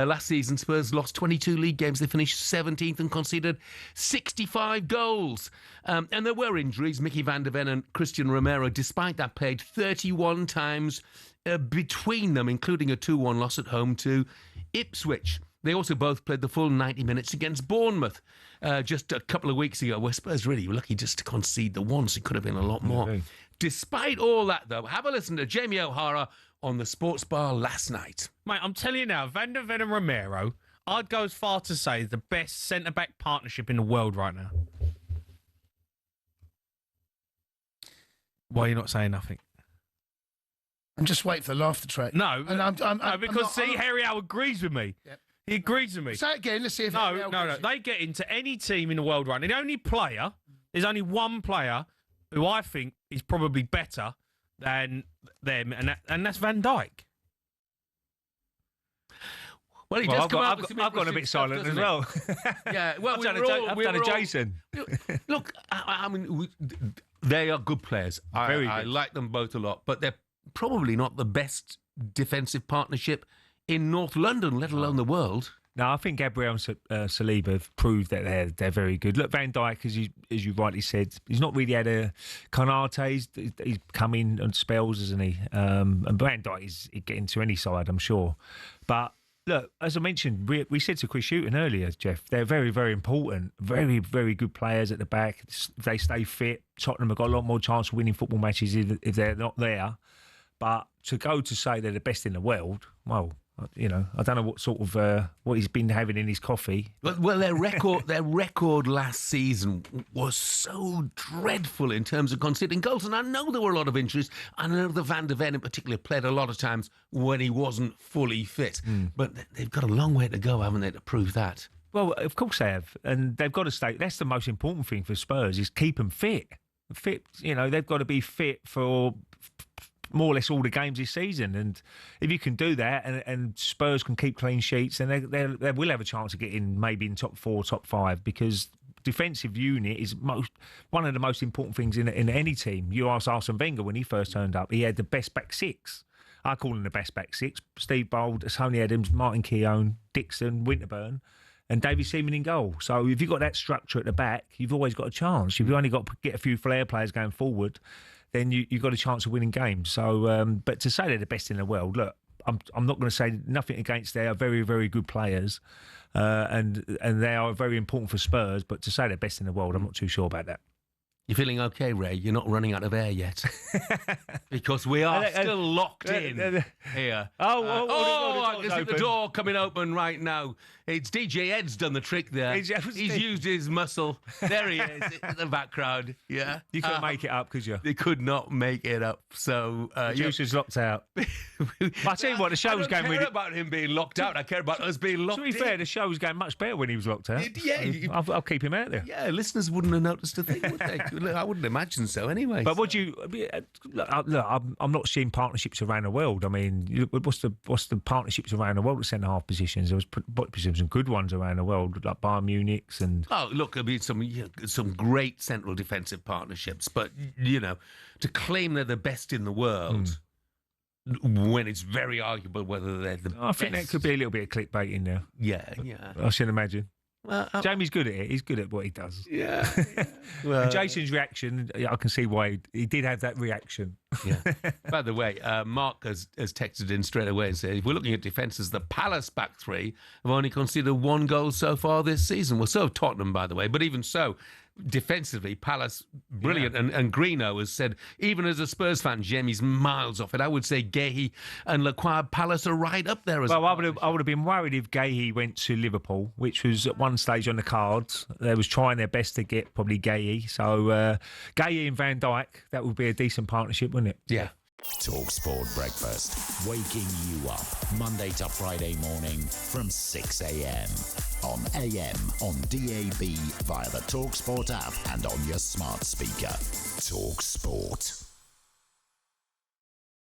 Last season, Spurs lost 22 league games. They finished 17th and conceded 65 goals. And there were injuries. Micky van der Ven and Cristian Romero, despite that, played 31 times between them, including a 2-1 loss at home to Ipswich. They also both played the full 90 minutes against Bournemouth just a couple of weeks ago, where Spurs really were lucky just to concede the once. It could have been a lot more. Yeah. Despite all that, though, have a listen to Jamie O'Hara on the Sports Bar last night. Mate, I'm telling you now, Van der Ven and Romero, I'd go as far to say the best centre-back partnership in the world right now. Why are you not saying nothing? I'm just waiting for the laughter track. No, and because Harry Howe agrees with me. Yep. He agrees with me. Say it again, let's see if No. They get into any team in the world right now. There's only one player who I think is probably better than them, and that's Van Dijk. Well, I've gone a bit silent as well. Yeah, well, I've done a Jason. Look, I mean, they are good players. I like them both a lot, but they're probably not the best defensive partnership in North London, let alone the world. No, I think Gabriel and Saliba have proved that they're very good. Look, Van Dijk, as you rightly said, he's not really had a Konate's. He's come in on spells, isn't he? And Van Dijk is getting to any side, I'm sure. But look, as I mentioned, we said to Chris Hughton earlier, Jeff, they're very, very important. Very, very good players at the back. If they stay fit, Tottenham have got a lot more chance of winning football matches if they're not there. But to go to say they're the best in the world, well, you know, I don't know what sort of what he's been having in his coffee. Well, their record last season was so dreadful in terms of conceding goals, and I know there were a lot of injuries. I know that Van der Ven in particular played a lot of times when he wasn't fully fit. But they've got a long way to go, haven't they, to prove that? Well, of course they have, and they've got to stay. That's the most important thing for Spurs is keep them fit. Fit, you know, they've got to be fit for more or less all the games this season, and if you can do that and Spurs can keep clean sheets, then they will have a chance of getting maybe in top 4, top 5, because defensive unit is one of the most important things in any team. You ask Arsene Wenger when he first turned up, he had the best back six. I call him the best back six: Steve Bold, Tony Adams, Martin Keown, Dixon, Winterburn, and David Seaman in goal. So if you've got that structure at the back, you've always got a chance. If you've only got to get a few flair players going forward, then you've got a chance of winning games. So, but to say they're the best in the world, look, I'm not going to say nothing against. They are very, very good players, and they are very important for Spurs. But to say they're best in the world, I'm not too sure about that. You feeling okay, Ray? You're not running out of air yet, because we are still locked in here. I can see the door coming open right now. It's DJ Ed's done the trick there. He's used his muscle. There he is in the background. Yeah, you couldn't make it up, could you? They could not make it up. So the juice is locked out. I tell you what, the show was going. I don't care about him being locked out. I care about us being locked in. To be fair, the show was going much better when he was locked out. Yeah, I'll keep him out there. Yeah, listeners wouldn't have noticed a thing, would they? I wouldn't imagine so anyway. But would you look, I'm not seeing partnerships around the world. I mean, what's the partnerships around the world at centre-half positions? There was some good ones around the world, like Bayern Munich's and... Oh, look, I mean, some great central defensive partnerships, but, you know, to claim they're the best in the world... when it's very arguable whether they're the best. I think that could be a little bit of clickbait in there. Yeah. I should imagine. Well, Jamie's good at it. He's good at what he does. Yeah. Well, Jason's reaction, I can see why he did have that reaction. Yeah. By the way, Mark has texted in straight away and said, if we're looking at defences, the Palace back three have only conceded 1 goal so far this season. Well, so have Tottenham, by the way. But even so, defensively, Palace, brilliant. Yeah. And Greeno has said, even as a Spurs fan, Jamie's miles off it. I would say Gahey and Lacroix, Palace are right up there. Well, I would have been worried if Gahey went to Liverpool, which was at one stage on the cards. They was trying their best to get probably Gahey. So Gahey and Van Dijk, that would be a decent partnership, wouldn't it? Yeah. talkSPORT Breakfast, waking you up Monday to Friday morning from 6 a.m. on AM, on DAB, via the talkSPORT app and on your smart speaker. talkSPORT.